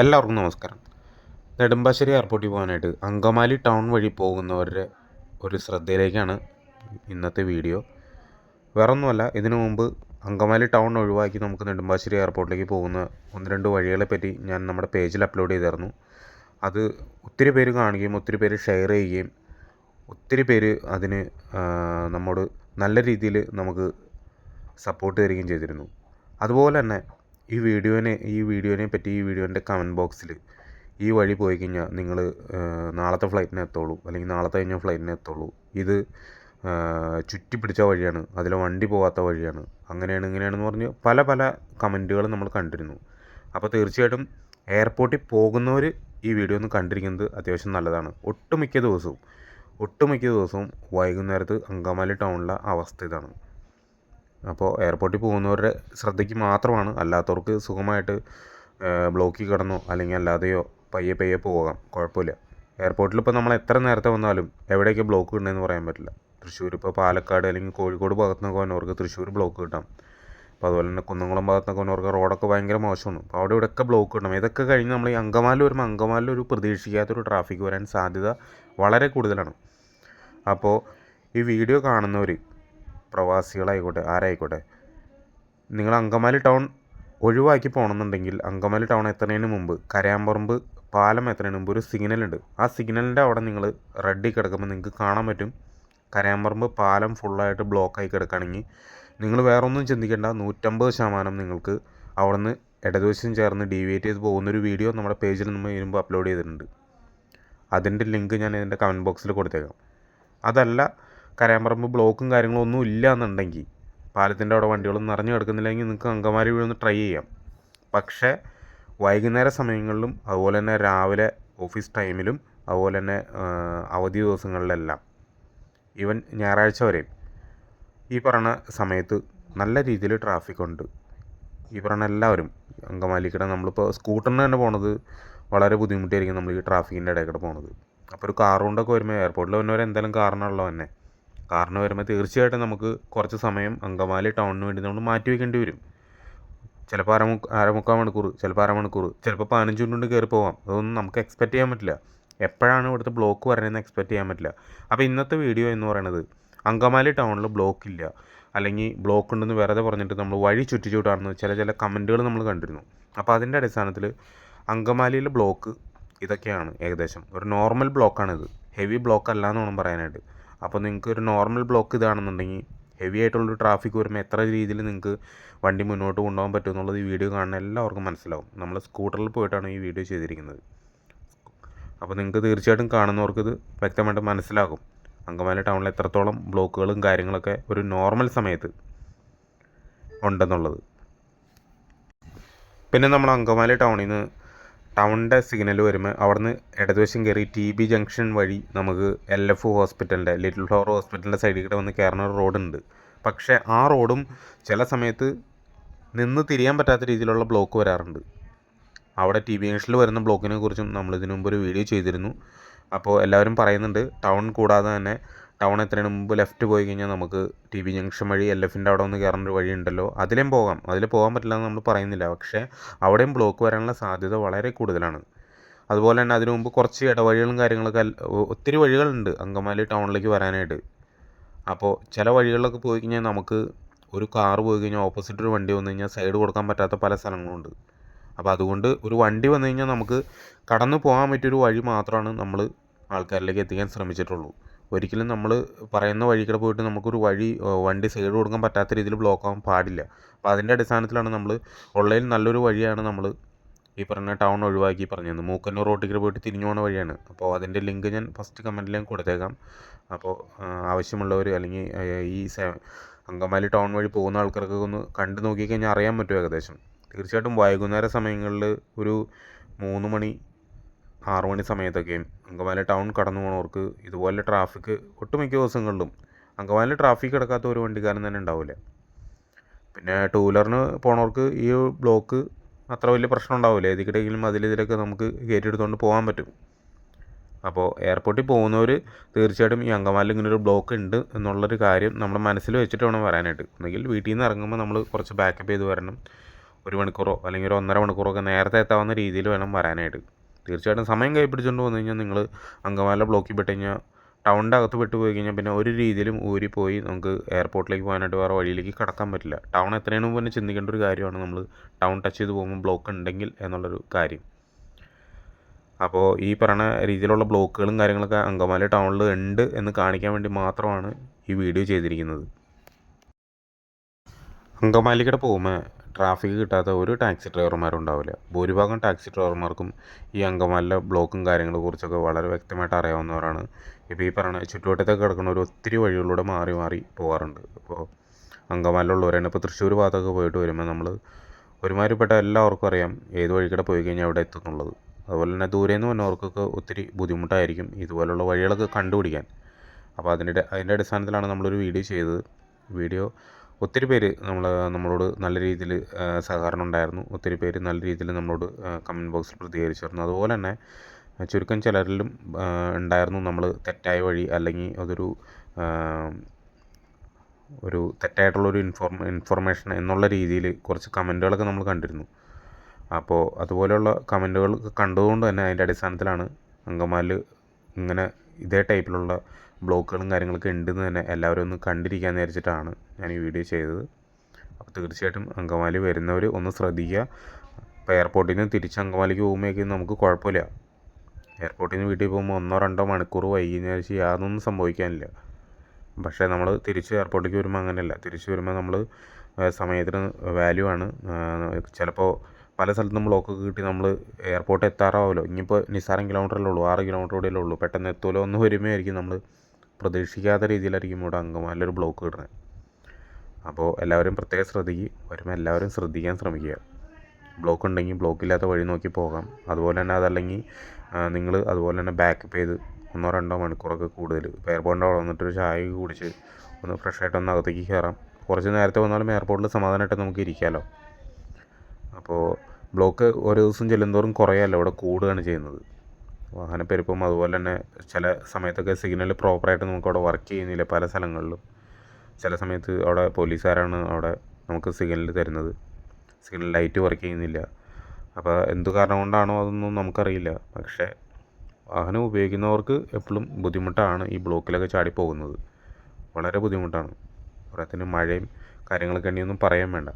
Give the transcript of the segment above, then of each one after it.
എല്ലാവർക്കും നമസ്കാരം. നെടുമ്പാശ്ശേരി എയർപോർട്ടിൽ പോകാനായിട്ട് അങ്കമാലി ടൗൺ വഴി പോകുന്നവരുടെ ഒരു ശ്രദ്ധയിലേക്കാണ് ഇന്നത്തെ വീഡിയോ. വേറൊന്നുമല്ല, ഇതിനു മുമ്പ് അങ്കമാലി ടൗൺ ഒഴിവാക്കി നമുക്ക് നെടുമ്പാശ്ശേരി എയർപോർട്ടിലേക്ക് പോകുന്ന ഒന്ന് രണ്ട് വഴികളെ പറ്റി ഞാൻ നമ്മുടെ പേജിൽ അപ്ലോഡ് ചെയ്തിരുന്നു. അത് ഒത്തിരി പേര് കാണുകയും ഒത്തിരി പേര് ഷെയർ ചെയ്യുകയും ഒത്തിരി പേര് അതിന് നമ്മോട് നല്ല രീതിയിൽ നമുക്ക് സപ്പോർട്ട് തരികയും ചെയ്തിരുന്നു. അതുപോലെ തന്നെ ഈ വീഡിയോനെ പറ്റി ഈ വീഡിയോൻ്റെ കമൻറ്റ് ബോക്സിൽ ഈ വഴി പോയി കഴിഞ്ഞാൽ നിങ്ങൾ നാളത്തെ ഫ്ലൈറ്റിന് എത്തുള്ളൂ, അല്ലെങ്കിൽ നാളത്തെ കഴിഞ്ഞ ഫ്ലൈറ്റിന് എത്തുള്ളൂ, ഇത് ചുറ്റിപ്പിടിച്ച വഴിയാണ്, അതിലെ വണ്ടി പോകാത്ത വഴിയാണ്, അങ്ങനെയാണ് ഇങ്ങനെയാണെന്ന് പറഞ്ഞ് പല പല കമൻറ്റുകൾ നമ്മൾ കണ്ടിരുന്നു. അപ്പോൾ തീർച്ചയായിട്ടും എയർപോർട്ടിൽ പോകുന്നവർ ഈ വീഡിയോ ഒന്ന് കണ്ടിരിക്കുന്നത് അത്യാവശ്യം നല്ലതാണ്. ഒട്ടുമിക്ക ദിവസവും വൈകുന്നേരത്ത് അങ്കമാലി ടൗണിലെ അവസ്ഥ ഇതാണ്. അപ്പോൾ എയർപോർട്ടിൽ പോകുന്നവരുടെ ശ്രദ്ധയ്ക്ക് മാത്രമാണ്, അല്ലാത്തവർക്ക് സുഖമായിട്ട് ബ്ലോക്കിൽ കിടന്നോ അല്ലെങ്കിൽ അല്ലാതെയോ പയ്യെ പോകാം, കുഴപ്പമില്ല. എയർപോർട്ടിൽ ഇപ്പോൾ നമ്മൾ എത്ര നേരത്തെ വന്നാലും എവിടെയൊക്കെ ബ്ലോക്ക് ഉണ്ടെന്ന് പറയാൻ പറ്റില്ല. തൃശ്ശൂർ ഇപ്പോൾ പാലക്കാട് അല്ലെങ്കിൽ കോഴിക്കോട് ഭാഗത്തുനിന്നൊക്കെ വന്നവർക്ക് തൃശ്ശൂർ ബ്ലോക്ക് കിട്ടാം. അപ്പോൾ അതുപോലെ തന്നെ കുന്നംകുളം ഭാഗത്തുനിന്നൊക്കെ വന്നവർക്ക് റോഡൊക്കെ ഭയങ്കര മോശമാണ്. അപ്പോൾ അവിടെ ഇവിടെയൊക്കെ ബ്ലോക്ക് കിട്ടണം. ഇതൊക്കെ കഴിഞ്ഞ് നമ്മൾ ഈ അങ്കമാലി വരുമ്പോൾ അങ്കമാലിലൊരു പ്രതീക്ഷിക്കാത്തൊരു ട്രാഫിക് വരാൻ സാധ്യത വളരെ കൂടുതലാണ്. അപ്പോൾ ഈ വീഡിയോ കാണുന്നവർ പ്രവാസികളായിക്കോട്ടെ ആരായിക്കോട്ടെ, നിങ്ങൾ അങ്കമാലി ടൗൺ ഒഴിവാക്കി പോകണമെന്നുണ്ടെങ്കിൽ അങ്കമാലി ടൗൺ എത്തുന്നതിന് മുമ്പ് കരയാമ്പറമ്പ് പാലം എത്തുന്നതിന് മുമ്പ് ഒരു സിഗ്നലുണ്ട്. ആ സിഗ്നലിൻ്റെ അവിടെ നിങ്ങൾ റെഡി കിടക്കുമ്പോൾ നിങ്ങൾക്ക് കാണാൻ പറ്റും കരയാമ്പറമ്പ് പാലം ഫുള്ളായിട്ട് ബ്ലോക്കായി കിടക്കുകയാണെങ്കിൽ നിങ്ങൾ വേറെ ഒന്നും ചിന്തിക്കേണ്ട, 150% നിങ്ങൾക്ക് അവിടെ നിന്ന് ഇടതുവശം ചേർന്ന് ഡീവിയേറ്റ് ചെയ്ത് പോകുന്നൊരു വീഡിയോ നമ്മുടെ പേജിൽ നമ്മൾ വരുമ്പോൾ അപ്ലോഡ് ചെയ്തിട്ടുണ്ട്. അതിൻ്റെ ലിങ്ക് ഞാൻ ഇതിൻ്റെ കമൻറ്റ് ബോക്സിൽ കൊടുത്തേക്കാം. അതല്ല, കരയാമ്പറമ്പ് ബ്ലോക്കും കാര്യങ്ങളും ഒന്നും ഇല്ല എന്നുണ്ടെങ്കിൽ, പാലത്തിൻ്റെ അവിടെ വണ്ടികളൊന്നും നിറഞ്ഞു കിടക്കുന്നില്ലെങ്കിൽ നിങ്ങൾക്ക് അങ്കമാലി വഴി ഒന്ന് ട്രൈ ചെയ്യാം. പക്ഷേ വൈകുന്നേര സമയങ്ങളിലും അതുപോലെ തന്നെ രാവിലെ ഓഫീസ് ടൈമിലും അതുപോലെ തന്നെ അവധി ദിവസങ്ങളിലെല്ലാം ഈവൻ ഞായറാഴ്ച വരെയും ഈ പറഞ്ഞ സമയത്ത് നല്ല രീതിയിൽ ട്രാഫിക് ഉണ്ട്. ഈ പറഞ്ഞ എല്ലാവരും അങ്കമാലിക്കിടെ നമ്മളിപ്പോൾ സ്കൂട്ടറിന് തന്നെ പോണത് വളരെ ബുദ്ധിമുട്ടായിരിക്കും, നമ്മൾ ഈ ട്രാഫിക്കിൻ്റെ ഇടയിൽ പോണത്. അപ്പോൾ ഒരു കാർ കൊണ്ടൊക്കെ വരുമ്പോൾ എയർപോർട്ടിൽ വന്നവർ എന്തായാലും കാറിനുള്ളത് തന്നെ, കാറിന് വരുമ്പോൾ തീർച്ചയായിട്ടും നമുക്ക് കുറച്ച് സമയം അങ്കമാലി ടൗണിന് വേണ്ടി നമ്മൾ മാറ്റി വയ്ക്കേണ്ടി വരും. ചിലപ്പോൾ അരമുക്കാൽ മണിക്കൂർ, ചിലപ്പോൾ അരമണിക്കൂർ, ചിലപ്പോൾ 15 മിനിറ്റ് കൊണ്ട് കയറി പോകാം. അതൊന്നും നമുക്ക് എക്സ്പെക്റ്റ് ചെയ്യാൻ പറ്റില്ല. എപ്പോഴാണ് ഇവിടുത്തെ ബ്ലോക്ക് വരണമെന്ന് എക്സ്പെക്റ്റ് ചെയ്യാൻ പറ്റില്ല. അപ്പോൾ ഇന്നത്തെ വീഡിയോ എന്ന് പറയുന്നത് അങ്കമാലി ടൗണിൽ ബ്ലോക്ക് ഇല്ല, അല്ലെങ്കിൽ ബ്ലോക്ക് ഉണ്ടെന്ന് വെറുതെ പറഞ്ഞിട്ട് നമ്മൾ വഴി ചുറ്റിച്ചൂട്ടാണെന്ന് ചില കമൻറ്റുകൾ നമ്മൾ കണ്ടിരുന്നു. അപ്പോൾ അതിൻ്റെ അടിസ്ഥാനത്തിൽ അങ്കമാലിയിലെ ബ്ലോക്ക് ഇതൊക്കെയാണ്. ഏകദേശം ഒരു നോർമൽ ബ്ലോക്കാണിത്, ഹെവി ബ്ലോക്ക് അല്ല എന്ന് വേണം പറയാനായിട്ട്. അപ്പോൾ നിങ്ങൾക്ക് ഒരു നോർമൽ ബ്ലോക്ക് ഇതാണെന്നുണ്ടെങ്കിൽ ഹെവി ആയിട്ടുള്ളൊരു ട്രാഫിക് വരുമ്പോൾ എത്ര രീതിയിൽ നിങ്ങൾക്ക് വണ്ടി മുന്നോട്ട് കൊണ്ടുപോകാൻ പറ്റും എന്നുള്ളത് ഈ വീഡിയോ കാണുന്ന എല്ലാവർക്കും മനസ്സിലാവും. നമ്മൾ സ്കൂട്ടറിൽ പോയിട്ടാണ് ഈ വീഡിയോ ചെയ്തിരിക്കുന്നത്. അപ്പോൾ നിങ്ങൾക്ക് തീർച്ചയായിട്ടും കാണുന്നവർക്ക് ഇത് വ്യക്തമായിട്ട് മനസ്സിലാകും അങ്കമാലി ടൗണിൽ എത്രത്തോളം ബ്ലോക്കുകളും കാര്യങ്ങളൊക്കെ ഒരു നോർമൽ സമയത്ത് ഉണ്ടെന്നുള്ളത്. പിന്നെ നമ്മൾ അങ്കമാലി ടൗണിൽ നിന്ന് ടൗണിൻ്റെ സിഗ്നൽ വരുമ്പോൾ അവിടുന്ന് ഇടതുവശം കയറി TB ജംഗ്ഷൻ വഴി നമുക്ക് LF ഹോസ്പിറ്റലിൻ്റെ ലിറ്റിൽ ഫ്ലവർ ഹോസ്പിറ്റലിൻ്റെ സൈഡിൽ കൂടെ വന്ന് കയറുന്ന ഒരു റോഡുണ്ട്. പക്ഷേ ആ റോഡും ചില സമയത്ത് നിന്ന് തിരിയാൻ പറ്റാത്ത രീതിയിലുള്ള ബ്ലോക്ക് വരാറുണ്ട്. അവിടെ TB ജംഗ്ഷനിൽ വരുന്ന ബ്ലോക്കിനെ കുറിച്ചും നമ്മൾ ഇതിനു മുമ്പ് ഒരു വീഡിയോ ചെയ്തിരുന്നു. അപ്പോൾ എല്ലാവരും പറയുന്നുണ്ട് ടൗൺ കൂടാതെ തന്നെ ടൗൺ എത്തുന്നതിന് മുമ്പ് ലെഫ്റ്റ് പോയി കഴിഞ്ഞാൽ നമുക്ക് TB ജംഗ്ഷൻ വഴി LFൻ്റെ അവിടെ ഒന്ന് കയറുന്നൊരു വഴി ഉണ്ടല്ലോ, അതിലും പോകാം. അതിൽ പോകാൻ പറ്റില്ല എന്ന് നമ്മൾ പറയുന്നില്ല, പക്ഷേ അവിടെയും ബ്ലോക്ക് വരാനുള്ള സാധ്യത വളരെ കൂടുതലാണ്. അതുപോലെ തന്നെ അതിനു മുമ്പ് കുറച്ച് ഇടവഴികളും കാര്യങ്ങളൊക്കെ ഒത്തിരി വഴികളുണ്ട് അങ്കമാലി ടൗണിലേക്ക് വരാനായിട്ട്. അപ്പോൾ ചില വഴികളിലൊക്കെ പോയി കഴിഞ്ഞാൽ നമുക്ക് ഒരു കാറ് പോയി കഴിഞ്ഞാൽ ഓപ്പോസിറ്റ് ഒരു വണ്ടി വന്നു കഴിഞ്ഞാൽ സൈഡ് കൊടുക്കാൻ പറ്റാത്ത പല സ്ഥലങ്ങളുണ്ട്. അപ്പോൾ അതുകൊണ്ട് ഒരു വണ്ടി വന്നു കഴിഞ്ഞാൽ നമുക്ക് കടന്നു പോകാൻ പറ്റിയൊരു വഴി മാത്രമാണ് നമ്മൾ ആൾക്കാരിലേക്ക് എത്തിക്കാൻ ശ്രമിച്ചിട്ടുള്ളൂ. ഒരിക്കലും നമ്മൾ പറയുന്ന വഴിക്കൂടെ പോയിട്ട് നമുക്കൊരു വണ്ടി സൈഡ് കൊടുക്കാൻ പറ്റാത്ത രീതിയിൽ ബ്ലോക്ക് ആവാൻ പാടില്ല. അപ്പോൾ അതിൻ്റെ അടിസ്ഥാനത്തിലാണ് നമ്മൾ ഉള്ളതിൽ നല്ലൊരു വഴിയാണ് നമ്മൾ ഈ പറഞ്ഞ ടൗൺ ഒഴിവാക്കി പറഞ്ഞത്. മൂക്കന്നൂർ റോട്ടിൽ പോയിട്ട് തിരിഞ്ഞു പോകുന്ന വഴിയാണ്. അപ്പോൾ അതിൻ്റെ ലിങ്ക് ഞാൻ ഫസ്റ്റ് കമൻറ്റിൽ ഞാൻ കൊടുത്തേക്കാം. അപ്പോൾ ആവശ്യമുള്ളവർ അല്ലെങ്കിൽ ഈ അങ്കമാലി ടൗൺ വഴി പോകുന്ന ആൾക്കാർക്ക് ഒന്ന് കണ്ടു നോക്കിക്കഴിഞ്ഞാൽ അറിയാൻ പറ്റും ഏകദേശം. തീർച്ചയായിട്ടും വൈകുന്നേര സമയങ്ങളിൽ ഒരു 3 മണി 6 മണി സമയത്തൊക്കെയും അങ്കമാലി ടൗൺ കടന്നു പോകുന്നവർക്ക് ഇതുപോലെ ട്രാഫിക് ഒട്ടുമിക്ക ദിവസങ്ങളിലും അങ്കമാലി ട്രാഫിക് കിടക്കാത്ത ഒരു വണ്ടിക്കാരൻ തന്നെ ഉണ്ടാവില്ല. പിന്നെ ടൂ വീലറിന് പോണവർക്ക് ഈ ബ്ലോക്ക് അത്ര വലിയ പ്രശ്നം ഉണ്ടാവില്ല. ഏതിക്കിടെയെങ്കിലും ഇതിലൊക്കെ നമുക്ക് കയറ്റിയെടുത്തുകൊണ്ട് പോകാൻ പറ്റും. അപ്പോൾ എയർപോർട്ടിൽ പോകുന്നവർ തീർച്ചയായിട്ടും ഈ അങ്കമാലിയിൽ ഇങ്ങനെ ഒരു ബ്ലോക്ക് ഉണ്ട് എന്നുള്ളൊരു കാര്യം നമ്മൾ മനസ്സിൽ വെച്ചിട്ട് വേണം വരാനായിട്ട്. ഒന്നുകിൽ വീട്ടിൽ നിന്ന് ഇറങ്ങുമ്പോൾ നമ്മൾ കുറച്ച് ബാക്കപ്പ് ചെയ്ത് വരണം, 1 മണിക്കൂറോ അല്ലെങ്കിൽ ഒരു 1.5 മണിക്കൂറൊക്കെ നേരത്തെ എത്താവുന്ന രീതിയിൽ വേണം വരാനായിട്ട്. തീർച്ചയായിട്ടും സമയം കൈ പിടിച്ചുകൊണ്ട് വന്നു കഴിഞ്ഞാൽ നിങ്ങൾ അങ്കമാലിയിലെ ബ്ലോക്കിൽ പെട്ട് കഴിഞ്ഞാൽ ടൗണിൻ്റെ അകത്ത് പെട്ട് പോയി കഴിഞ്ഞാൽ പിന്നെ ഒരു രീതിയിലും ഊരിപ്പോയി നമുക്ക് എയർപോർട്ടിലേക്ക് പോകാനായിട്ട് വേറെ വഴിയിലേക്ക് കടക്കാൻ പറ്റില്ല. ടൗൺ എത്രയും മുമ്പ് തന്നെ ചിന്തിക്കേണ്ട ഒരു കാര്യമാണ് നമ്മൾ ടൗൺ ടച്ച് ചെയ്ത് പോകുമ്പോൾ ബ്ലോക്ക് ഉണ്ടെങ്കിൽ എന്നുള്ളൊരു കാര്യം. അപ്പോൾ ഈ പറയുന്ന രീതിയിലുള്ള ബ്ലോക്കുകളും കാര്യങ്ങളൊക്കെ അങ്കമാലി ടൗണിൽ ഉണ്ട് എന്ന് കാണിക്കാൻ വേണ്ടി മാത്രമാണ് ഈ വീഡിയോ ചെയ്തിരിക്കുന്നത്. അങ്കമാലിക്കടെ പോകുമ്പോൾ ട്രാഫിക് കിട്ടാത്ത ഒരു ടാക്സി ഡ്രൈവർമാരും ഉണ്ടാവില്ല. ഭൂരിഭാഗം ടാക്സി ഡ്രൈവർമാർക്കും ഈ അങ്കമാലിയിലെ ബ്ലോക്കും കാര്യങ്ങളെ കുറിച്ചൊക്കെ വളരെ വ്യക്തമായിട്ട് അറിയാവുന്നവരാണ്. ഇപ്പോൾ ഈ പറയുന്ന ചുറ്റുവട്ടത്തൊക്കെ കിടക്കുന്ന ഒരു ഒത്തിരി വഴികളിലൂടെ മാറി മാറി പോകാറുണ്ട്. ഇപ്പോൾ അങ്കമാലിയിലുള്ളവരാണ്. ഇപ്പോൾ തൃശ്ശൂർ ഭാഗത്തൊക്കെ പോയിട്ട് വരുമ്പോൾ നമ്മൾ ഒരുമാതിരിപ്പെട്ട എല്ലാവർക്കും അറിയാം ഏത് വഴിക്കൂടെ പോയി കഴിഞ്ഞാൽ എവിടെ എത്തും എന്നുള്ളത്. അതുപോലെ തന്നെ ദൂരെ നിന്ന് വന്നവർക്കൊക്കെ ഒത്തിരി ബുദ്ധിമുട്ടായിരിക്കും ഇതുപോലുള്ള വഴികളൊക്കെ കണ്ടുപിടിക്കാൻ. അപ്പോൾ അതിൻ്റെ അടിസ്ഥാനത്തിലാണ് നമ്മളൊരു വീഡിയോ ചെയ്തത്. വീഡിയോ ഒത്തിരി പേര് നമ്മളോട് നല്ല രീതിയിൽ സഹകരണം ഉണ്ടായിരുന്നു. ഒത്തിരി പേര് നല്ല രീതിയിൽ നമ്മളോട് കമൻറ്റ് ബോക്സിൽ പ്രതികരിച്ചിരുന്നു. അതുപോലെ തന്നെ ചുരുക്കം ചിലരിലും ഉണ്ടായിരുന്നു നമ്മൾ തെറ്റായ വഴി അല്ലെങ്കിൽ അതൊരു തെറ്റായിട്ടുള്ളൊരു ഇൻഫർമേഷൻ എന്നുള്ള രീതിയിൽ കുറച്ച് കമൻറ്റുകളൊക്കെ നമ്മൾ കണ്ടിരുന്നു. അപ്പോൾ അതുപോലെയുള്ള കമൻറ്റുകൾ കണ്ടതുകൊണ്ട് തന്നെ അതിൻ്റെ അടിസ്ഥാനത്തിലാണ് അങ്കമാലിൽ ഇങ്ങനെ ഇതേ ടൈപ്പിലുള്ള ബ്ലോക്കുകളും കാര്യങ്ങളൊക്കെ ഉണ്ടെന്ന് തന്നെ എല്ലാവരും ഒന്ന് കണ്ടിരിക്കാമെന്ന് വിചാരിച്ചിട്ടാണ് ഞാൻ ഈ വീഡിയോ ചെയ്തത്. അപ്പോൾ തീർച്ചയായിട്ടും അങ്കമാലി വരുന്നവർ ഒന്ന് ശ്രദ്ധിക്കുക. ഇപ്പോൾ എയർപോർട്ടിൽ നിന്ന് തിരിച്ച് അങ്കമാലിക്ക് പോകുമ്പോഴേക്കും നമുക്ക് കുഴപ്പമില്ല. എയർപോർട്ടിൽ നിന്ന് വീട്ടിൽ പോകുമ്പോൾ 1-2 മണിക്കൂർ വൈകിയെന്ന് വിചാരിച്ച് യാതൊന്നും സംഭവിക്കാനില്ല. പക്ഷേ നമ്മൾ തിരിച്ച് എയർപോർട്ടിലേക്ക് വരുമ്പോൾ അങ്ങനെയല്ല. തിരിച്ച് വരുമ്പോൾ നമ്മൾ സമയത്തിന് വാല്യൂ ആണ്. ചിലപ്പോൾ പല സ്ഥലത്തും ബ്ലോക്കൊക്കെ കിട്ടി നമ്മൾ എയർപോർട്ട് എത്താറാവുമല്ലോ. ഇനിയിപ്പോൾ നിസ്സാരം കിലോമീറ്ററല്ലേ ഉള്ളൂ, 6 കിലോമീറ്റർ കൂടെയല്ലേ ഉള്ളൂ, പെട്ടെന്ന് എത്തുമല്ലോ എന്ന് വരുമ്പോഴായിരിക്കും നമ്മൾ പ്രതീക്ഷിക്കാത്ത രീതിയിലായിരിക്കും ഇവിടെ അങ്കമാലിലൊരു ബ്ലോക്ക് കിട്ടുന്നത്. അപ്പോൾ എല്ലാവരും പ്രത്യേകം ശ്രദ്ധിക്കുക. വരുമ്പോൾ എല്ലാവരും ശ്രദ്ധിക്കാൻ ശ്രമിക്കുക. ബ്ലോക്ക് ഉണ്ടെങ്കിൽ ബ്ലോക്കില്ലാത്ത വഴി നോക്കി പോകാം. അതുപോലെ തന്നെ അതല്ലെങ്കിൽ നിങ്ങൾ അതുപോലെ തന്നെ ബാക്കപ്പ് ചെയ്ത് 1-2 മണിക്കൂറൊക്കെ കൂടുതൽ ഇപ്പോൾ എയർപോർട്ടിൻ്റെ അവിടെ വന്നിട്ടൊരു ചായ കുടിച്ച് ഒന്ന് ഫ്രഷായിട്ട് ഒന്ന് അകത്തേക്ക് കയറാം. കുറച്ച് നേരത്തെ വന്നാലും എയർപോർട്ടിൽ സമാധാനമായിട്ട് നമുക്ക് ഇരിക്കാമല്ലോ. അപ്പോൾ ബ്ലോക്ക് ഓരോ ദിവസം ചെല്ലുന്തോറും കുറയല്ല, ഇവിടെ കൂടുകയാണ് ചെയ്യുന്നത്. വാഹനപ്പെരുപ്പം അതുപോലെ തന്നെ ചില സമയത്തൊക്കെ സിഗ്നൽ പ്രോപ്പറായിട്ട് നമുക്കവിടെ വർക്ക് ചെയ്യുന്നില്ല പല സ്ഥലങ്ങളിലും. ചില സമയത്ത് അവിടെ പോലീസുകാരാണ് അവിടെ നമുക്ക് സിഗ്നൽ തരുന്നത്, സിഗ്നൽ ലൈറ്റ് വർക്ക് ചെയ്യുന്നില്ല. അപ്പോൾ എന്ത് കാരണം കൊണ്ടാണോ അതൊന്നും നമുക്കറിയില്ല. പക്ഷേ വാഹനം ഉപയോഗിക്കുന്നവർക്ക് എപ്പോഴും ബുദ്ധിമുട്ടാണ് ഈ ബ്ലോക്കിലൊക്കെ ചാടിപ്പോകുന്നത്. വളരെ ബുദ്ധിമുട്ടാണ്. പോരാത്തതിന് മഴയും കാര്യങ്ങളൊക്കെ ഉണ്ടെങ്കിൽ പറയാൻ വേണ്ട.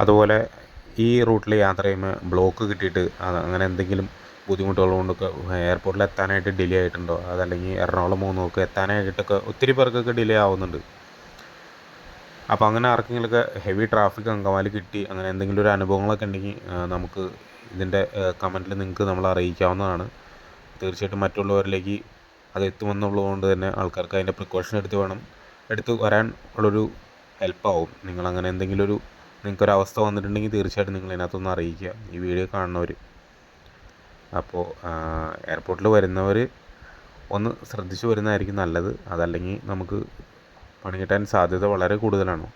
അതുപോലെ ഈ റൂട്ടിൽ യാത്ര ചെയ്യുമ്പോൾ ബ്ലോക്ക് കിട്ടിയിട്ട് അങ്ങനെ എന്തെങ്കിലും ബുദ്ധിമുട്ടുകൾ കൊണ്ടൊക്കെ എയർപോർട്ടിൽ എത്താനായിട്ട് ഡിലേ ആയിട്ടുണ്ടോ, അതല്ലെങ്കിൽ എറണാകുളം പോകുന്നതൊക്കെ എത്താനായിട്ടൊക്കെ ഒത്തിരി പേർക്കൊക്കെ ഡിലേ ആവുന്നുണ്ട്. അപ്പോൾ അങ്ങനെ ആർക്കെങ്കിലുമൊക്കെ ഹെവി ട്രാഫിക് അങ്കമാലി കിട്ടി അങ്ങനെ എന്തെങ്കിലും ഒരു അനുഭവങ്ങളൊക്കെ ഉണ്ടെങ്കിൽ നമുക്ക് ഇതിൻ്റെ കമൻറ്റിൽ നിങ്ങൾക്ക് നമ്മളെ അറിയിക്കാവുന്നതാണ്. തീർച്ചയായിട്ടും മറ്റുള്ളവരിലേക്ക് അത് എത്തുമെന്നുള്ളതുകൊണ്ട് തന്നെ ആൾക്കാർക്ക് അതിൻ്റെ പ്രിക്കോഷൻ എടുത്ത് വരാൻ ഉള്ളൊരു ഹെൽപ്പാവും. നിങ്ങളങ്ങനെ എന്തെങ്കിലും നിങ്ങൾക്കൊരവസ്ഥ വന്നിട്ടുണ്ടെങ്കിൽ തീർച്ചയായിട്ടും നിങ്ങൾ ഇതിനകത്തൊന്ന് അറിയിക്കുക, ഈ വീഡിയോ കാണുന്നവർ. അപ്പോൾ എയർപോർട്ടിൽ വരുന്നവർ ഒന്ന് ശ്രദ്ധിച്ച് വരുന്നതായിരിക്കും നല്ലത്. അതല്ലെങ്കിൽ നമുക്ക് പണി കിട്ടാൻ സാധ്യത വളരെ കൂടുതലാണ്.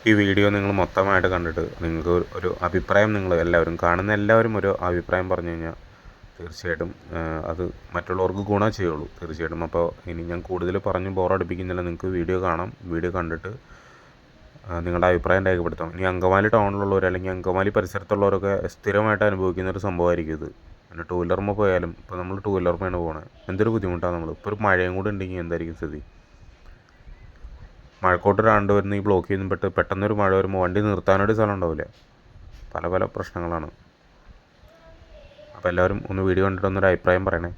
ഈ വീഡിയോ നിങ്ങൾ മൊത്തമായിട്ട് കണ്ടിട്ട് നിങ്ങൾക്ക് ഒരു അഭിപ്രായം, നിങ്ങൾ എല്ലാവരും കാണുന്ന എല്ലാവരും ഒരു അഭിപ്രായം പറഞ്ഞു കഴിഞ്ഞാൽ തീർച്ചയായിട്ടും അത് മറ്റുള്ളവർക്ക് ഗുണം ചെയ്യുള്ളൂ തീർച്ചയായിട്ടും. അപ്പോൾ ഇനി ഞാൻ കൂടുതൽ പറഞ്ഞ് ബോറടിപ്പിക്കുന്നില്ല. നിങ്ങൾക്ക് വീഡിയോ കാണാം. വീഡിയോ കണ്ടിട്ട് നിങ്ങളുടെ അഭിപ്രായം രേഖപ്പെടുത്താം. ഇനി അങ്കമാലി ടൗണിലുള്ളവർ അല്ലെങ്കിൽ അങ്കമാലി പരിസരത്തുള്ളവരൊക്കെ സ്ഥിരമായിട്ട് അനുഭവിക്കുന്ന ഒരു സംഭവമായിരിക്കും ഇത്. പിന്നെ ടൂ വീലർമ്മ പോയാലും ഇപ്പോൾ നമ്മൾ ടൂ വീലർമ്മയാണ് പോകുന്നത്, എന്തൊരു ബുദ്ധിമുട്ടാണ്. നമ്മൾ ഇപ്പോൾ ഒരു മഴയും കൂടെ ഉണ്ടെങ്കിൽ എന്തായിരിക്കും സ്ഥിതി. മഴക്കോട്ട് രാണ്ട് വരുന്ന ഈ ബ്ലോക്ക് ചെയ്യുന്ന പെട്ടെന്നൊരു മഴ വരുമ്പോൾ വണ്ടി നിർത്താനായിട്ട് സ്ഥലം ഉണ്ടാവില്ല. പല പല പ്രശ്നങ്ങളാണ്. അപ്പോൾ എല്ലാവരും ഒന്ന് വീഡിയോ കണ്ടിട്ട് ഒന്നൊരു അഭിപ്രായം പറയണേ.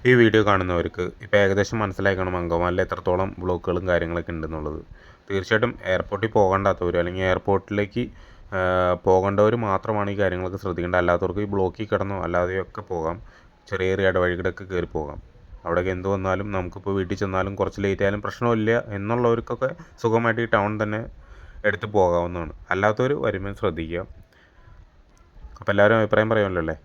ഈ വീഡിയോ കാണുന്നവർക്ക് ഇപ്പോൾ ഏകദേശം മനസ്സിലാക്കണം അങ്കമാലിൽ എത്രത്തോളം ബ്ലോക്കുകളും കാര്യങ്ങളൊക്കെ ഉണ്ടെന്നുള്ളത്. തീർച്ചയായിട്ടും എയർപോർട്ടിൽ പോകണ്ടാത്തവർ അല്ലെങ്കിൽ എയർപോർട്ടിലേക്ക് പോകേണ്ടവർ മാത്രമാണ് ഈ കാര്യങ്ങളൊക്കെ ശ്രദ്ധിക്കേണ്ടത്. അല്ലാത്തവർക്ക് ഈ ബ്ലോക്കിൽ കിടന്നോ അല്ലാതെയൊക്കെ പോകാം. ചെറിയ ചെറിയ ഇടവഴികളൊക്കെ കയറി പോകാം. അവിടേക്ക് എന്ത് വന്നാലും നമുക്കിപ്പോൾ വീട്ടിൽ ചെന്നാലും കുറച്ച് ലേറ്റ് ആയാലും പ്രശ്നമില്ല എന്നുള്ളവർക്കൊക്കെ സുഖമായിട്ട് ഈ ടൗൺ തന്നെ എടുത്ത് പോകാവുന്നതാണ്. അല്ലാത്തവർ വരുമ്പോൾ ശ്രദ്ധിക്കുക. അപ്പോൾ എല്ലാവരും അഭിപ്രായം പറയുമല്ലോ അല്ലേ.